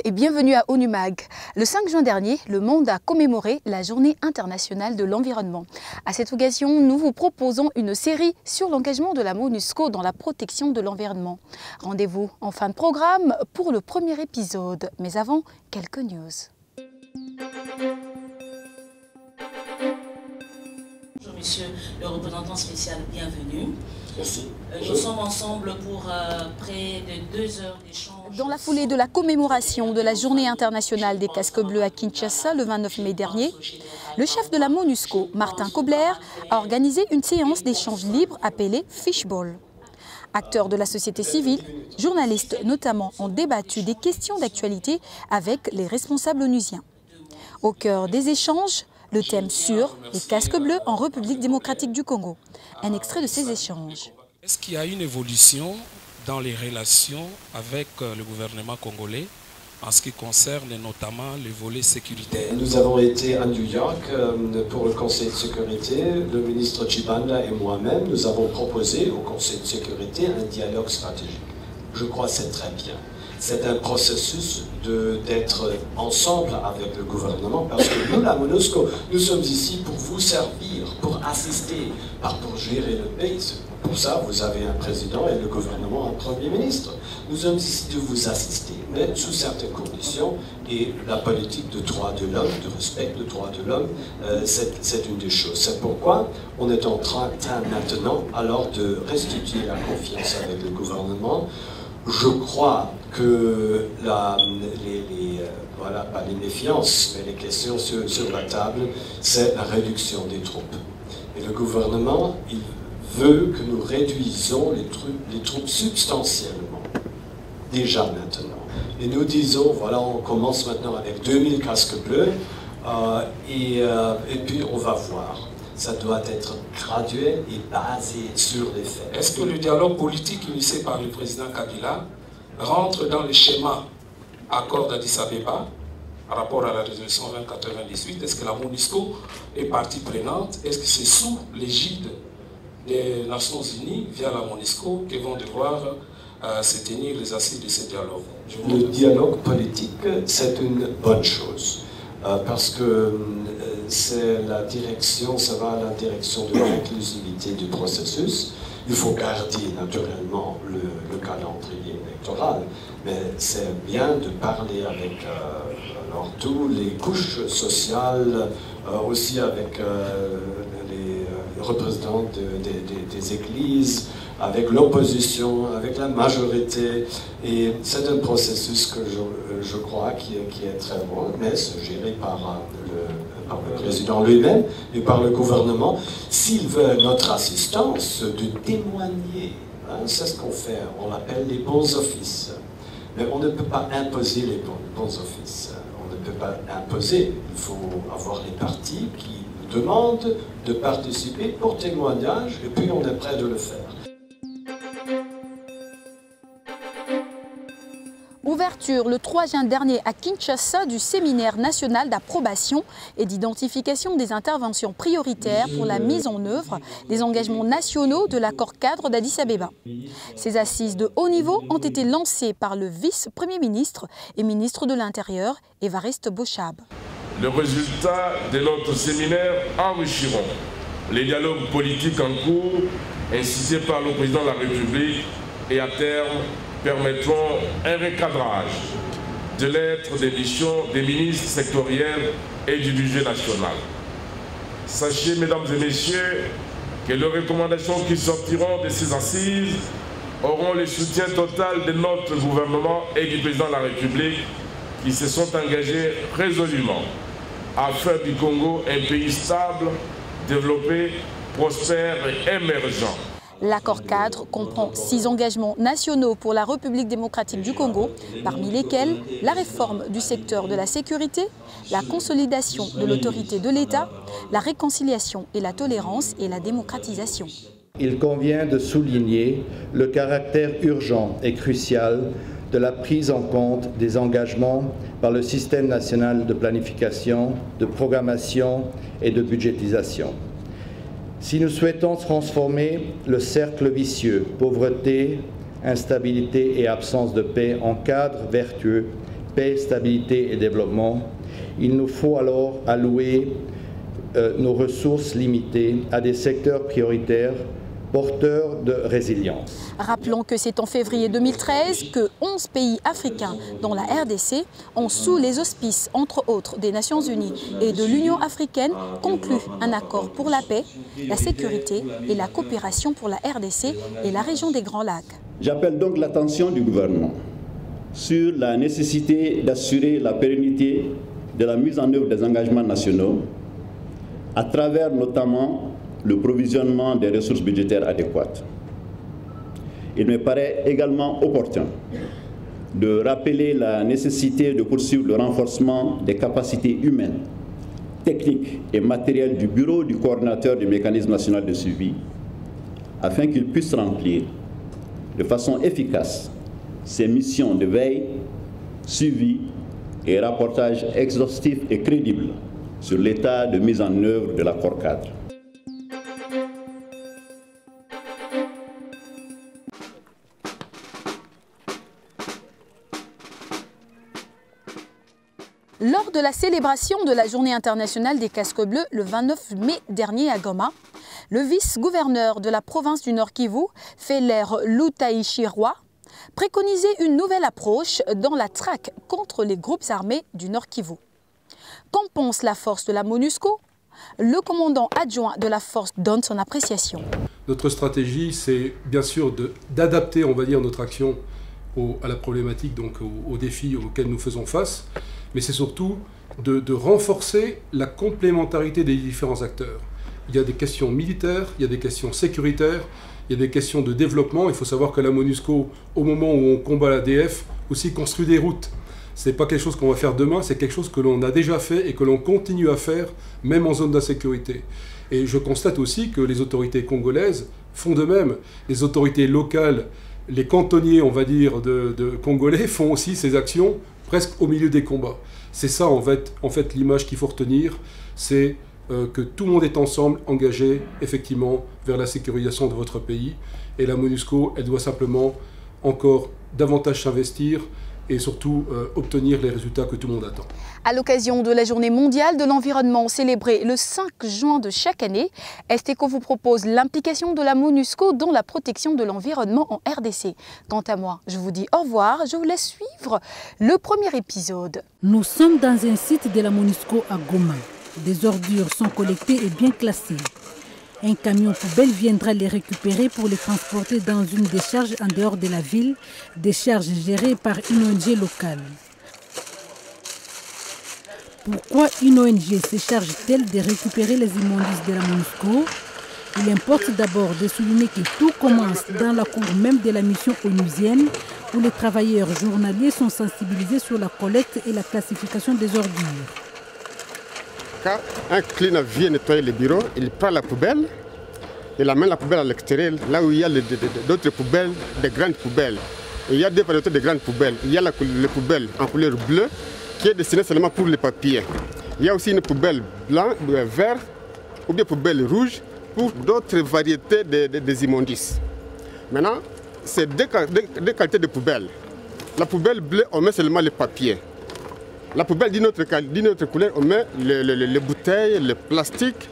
et bienvenue à ONUMAG. Le 5 juin dernier, le monde a commémoré la Journée internationale de l'environnement. À cette occasion, nous vous proposons une série sur l'engagement de la MONUSCO dans la protection de l'environnement. Rendez-vous en fin de programme pour le premier épisode. Mais avant, quelques news. Bonjour monsieur le représentant spécial, bienvenue. Merci. Nous sommes ensemble pour près de 2 heures d'échange. Dans la foulée de la commémoration de la Journée internationale des casques bleus à Kinshasa le 29 mai dernier, le chef de la MONUSCO, Martin Kobler, a organisé une séance d'échange libre appelée Fishball. Acteurs de la société civile, journalistes notamment, ont débattu des questions d'actualité avec les responsables onusiens. Au cœur des échanges, le thème sur les casques bleus en République démocratique du Congo. Un extrait de ces échanges. Est-ce qu'il y a une évolution dans les relations avec le gouvernement congolais en ce qui concerne notamment le volet sécuritaire? Nous avons été à New York pour le Conseil de sécurité. Le ministre Chibanda et moi-même, nous avons proposé au Conseil de sécurité un dialogue stratégique. Je crois que c'est très bien. C'est un processus d'être ensemble avec le gouvernement parce que nous, la MONUSCO, nous sommes ici pour vous servir, pour assister, pas pour gérer le pays. Pour ça, vous avez un président et le gouvernement un premier ministre. Nous sommes ici de vous assister, mais sous certaines conditions. Et la politique de droits de l'homme, de respect des droits de l'homme, c'est une des choses. C'est pourquoi on est en train maintenant alors de restituer la confiance avec le gouvernement. Je crois que voilà, pas les méfiances, mais les questions sur la table, c'est la réduction des troupes. Et le gouvernement, il veut que nous réduisons les troupes substantiellement, déjà maintenant. Et nous disons, voilà, on commence maintenant avec 2000 casques bleus, et puis on va voir. Ça doit être graduel et basé sur les faits. Est-ce que le dialogue politique initié par le président Kabila rentre dans le schéma accord d'Addis Abeba par rapport à la résolution 2098? Est-ce que la MONUSCO est partie prenante? Est-ce que c'est sous l'égide des Nations Unies, via la MONUSCO, qui vont devoir se tenir les assises de ce dialogue? Le dialogue politique, c'est une bonne chose. Parce que c'est la direction, ça va à la direction de l'inclusivité du processus. Il faut garder naturellement le calendrier électoral, mais c'est bien de parler avec alors, tous les couches sociales, aussi avec les représentants des églises, avec l'opposition, avec la majorité. Et c'est un processus que je crois qui est très bon, mais c'est géré par le président lui-même et par le gouvernement. S'il veut notre assistance, de témoigner, hein, c'est ce qu'on fait, on l'appelle les bons offices. Mais on ne peut pas imposer les bons offices. On ne peut pas imposer. Il faut avoir les partis qui nous demandent de participer pour témoignage, et puis on est prêt de le faire. Ouverture le 3 juin dernier à Kinshasa du séminaire national d'approbation et d'identification des interventions prioritaires pour la mise en œuvre des engagements nationaux de l'accord cadre d'Addis Abeba. Ces assises de haut niveau ont été lancées par le vice-premier ministre et ministre de l'Intérieur, Évariste Bochab. Les résultats de notre séminaire enrichiront les dialogues politiques en cours incités par le président de la République et à terme permettront un recadrage de lettres des missions des ministres sectoriels et du budget national. Sachez, mesdames et messieurs, que les recommandations qui sortiront de ces assises auront le soutien total de notre gouvernement et du président de la République qui se sont engagés résolument à faire du Congo un pays stable, développé, prospère et émergent. L'accord cadre comprend 6 engagements nationaux pour la République démocratique du Congo, parmi lesquels la réforme du secteur de la sécurité, la consolidation de l'autorité de l'État, la réconciliation et la tolérance et la démocratisation. Il convient de souligner le caractère urgent et crucial de la prise en compte des engagements par le système national de planification, de programmation et de budgétisation. Si nous souhaitons transformer le cercle vicieux, pauvreté, instabilité et absence de paix en cadre vertueux paix, stabilité et développement, il nous faut alors allouer nos ressources limitées à des secteurs prioritaires porteurs de résilience. Rappelons que c'est en février 2013 que 11 pays africains, dont la RDC, ont sous les auspices, entre autres, des Nations Unies et de l'Union africaine, conclu un accord pour la paix, la sécurité et la coopération pour la RDC et la région des Grands Lacs. J'appelle donc l'attention du gouvernement sur la nécessité d'assurer la pérennité de la mise en œuvre des engagements nationaux à travers notamment le provisionnement des ressources budgétaires adéquates. Il me paraît également opportun de rappeler la nécessité de poursuivre le renforcement des capacités humaines, techniques et matérielles du bureau du coordinateur du mécanisme national de suivi afin qu'il puisse remplir de façon efficace ses missions de veille, suivi et rapportage exhaustif et crédible sur l'état de mise en œuvre de l'accord cadre. Lors de la célébration de la Journée internationale des casques bleus le 29 mai dernier à Goma, le vice-gouverneur de la province du Nord Kivu, Feller Lutaïchirwa, préconisait une nouvelle approche dans la traque contre les groupes armés du Nord Kivu. Qu'en pense la force de la MONUSCO? Le commandant adjoint de la force donne son appréciation. Notre stratégie, c'est bien sûr d'adapter, on va dire, notre action à la problématique, donc aux défis auxquels nous faisons face, mais c'est surtout de renforcer la complémentarité des différents acteurs. Il y a des questions militaires, il y a des questions sécuritaires, il y a des questions de développement. Il faut savoir que la MONUSCO, au moment où on combat l'ADF, aussi construit des routes. Ce n'est pas quelque chose qu'on va faire demain, c'est quelque chose que l'on a déjà fait et que l'on continue à faire, même en zone d'insécurité. Et je constate aussi que les autorités congolaises font de même. Les autorités locales, les cantonniers, on va dire, de Congolais font aussi ces actions presque au milieu des combats. C'est ça, en fait l'image qu'il faut retenir, c'est que tout le monde est ensemble, engagé, effectivement, vers la sécurisation de votre pays. Et la MONUSCO, elle doit simplement encore davantage s'investir et surtout obtenir les résultats que tout le monde attend. À l'occasion de la Journée mondiale de l'environnement célébrée le 5 juin de chaque année, Esteco vous propose l'implication de la MONUSCO dans la protection de l'environnement en RDC. Quant à moi, je vous dis au revoir, je vous laisse suivre le premier épisode. Nous sommes dans un site de la MONUSCO à Goma. Des ordures sont collectées et bien classées. Un camion poubelle viendra les récupérer pour les transporter dans une décharge en dehors de la ville, décharge gérée par une ONG locale. Pourquoi une ONG se charge-t-elle de récupérer les immondices de la MONUSCO? Il importe d'abord de souligner que tout commence dans la cour même de la mission onusienne, où les travailleurs journaliers sont sensibilisés sur la collecte et la classification des ordures. Quand un client vient nettoyer le bureau, il prend la poubelle, il amène la poubelle à l'extérieur, là où il y a d'autres poubelles, des grandes poubelles. Et il y a deux variétés de grandes poubelles. Il y a les poubelles en couleur bleue, qui est destinée seulement pour les papiers. Il y a aussi une poubelle blanche, verte, ou bien poubelle rouge, pour d'autres variétés des immondices. Maintenant, c'est deux qualités de poubelles. La poubelle bleue, on met seulement les papiers. La poubelle d'une autre couleur, on met les bouteilles, le plastique,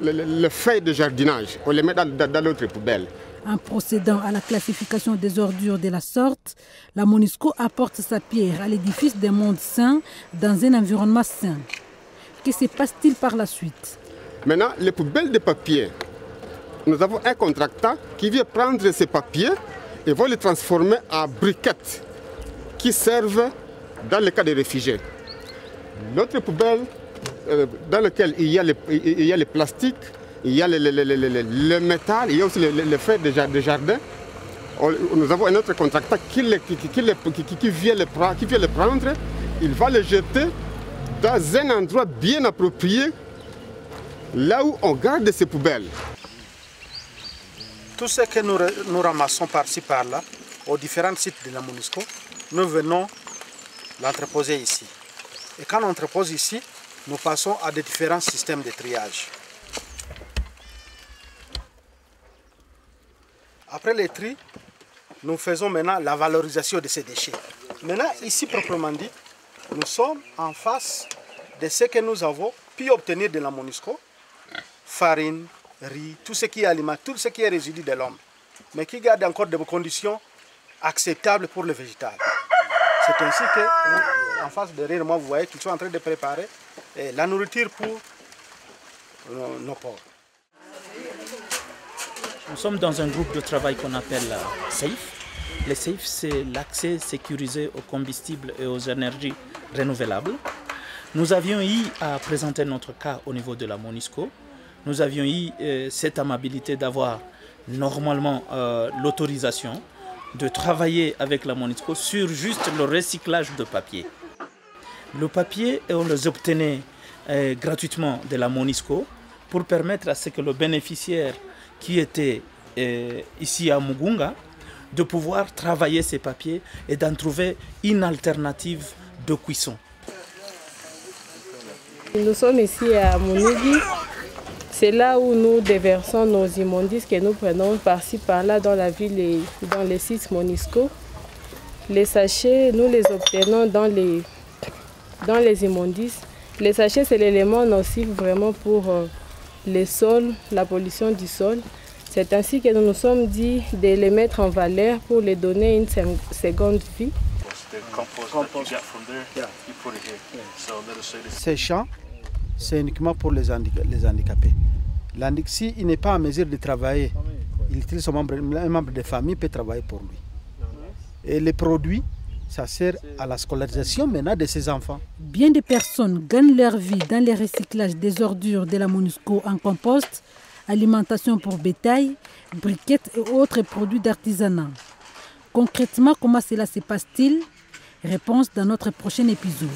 les feuilles de jardinage. On les met dans l'autre poubelle. En procédant à la classification des ordures de la sorte, la MONUSCO apporte sa pierre à l'édifice d'un monde sain dans un environnement sain. Que se passe-t-il par la suite? Maintenant, les poubelles de papier, nous avons un contractant qui vient prendre ces papiers et va les transformer en briquettes qui servent dans le cas des réfugiés. L'autre poubelle dans laquelle il y a les plastiques, il y a le métal, il y a aussi les feuilles de jardin. Nous avons un autre contracteur qui vient les prendre, il va les jeter dans un endroit bien approprié, là où on garde ces poubelles. Tout ce que nous ramassons par-ci par-là, aux différents sites de la MONUSCO, nous venons l'entreposer ici. Et quand on entrepose ici, nous passons à des différents systèmes de triage. Après les tri, nous faisons maintenant la valorisation de ces déchets. Maintenant, ici, proprement dit, nous sommes en face de ce que nous avons pu obtenir de la MONUSCO, farine, riz, tout ce qui est aliment, tout ce qui est résidu de l'homme, mais qui garde encore des conditions acceptables pour le végétal. C'est ainsi que, en face derrière moi, vous voyez qu'ils sont en train de préparer la nourriture pour nos pauvres. Nous sommes dans un groupe de travail qu'on appelle SAFE. Le SAFE, c'est l'accès sécurisé aux combustibles et aux énergies renouvelables. Nous avions eu à présenter notre cas au niveau de la MONUSCO. Nous avions eu cette amabilité d'avoir normalement l'autorisation de travailler avec la MONUSCO sur juste le recyclage de papier. Le papier, on les obtenait gratuitement de la MONUSCO pour permettre à ce que le bénéficiaire qui était ici à Mugunga de pouvoir travailler ces papiers et d'en trouver une alternative de cuisson. Nous sommes ici à Mounigi. C'est là où nous déversons nos immondices que nous prenons par-ci par-là dans la ville et dans les sites MONUSCO. Les sachets, nous les obtenons dans les immondices. Les sachets, c'est l'élément nocif vraiment pour les sols, la pollution du sol. C'est ainsi que nous nous sommes dit de les mettre en valeur pour les donner une seconde vie. Ces champs, c'est uniquement pour les handicapés. S'il n'est pas en mesure de travailler, un membre de famille peut travailler pour lui. Et les produits, ça sert à la scolarisation maintenant de ses enfants. Bien des personnes gagnent leur vie dans le recyclage des ordures de la MONUSCO en compost, alimentation pour bétail, briquettes et autres produits d'artisanat. Concrètement, comment cela se passe-t-il? Réponse dans notre prochain épisode.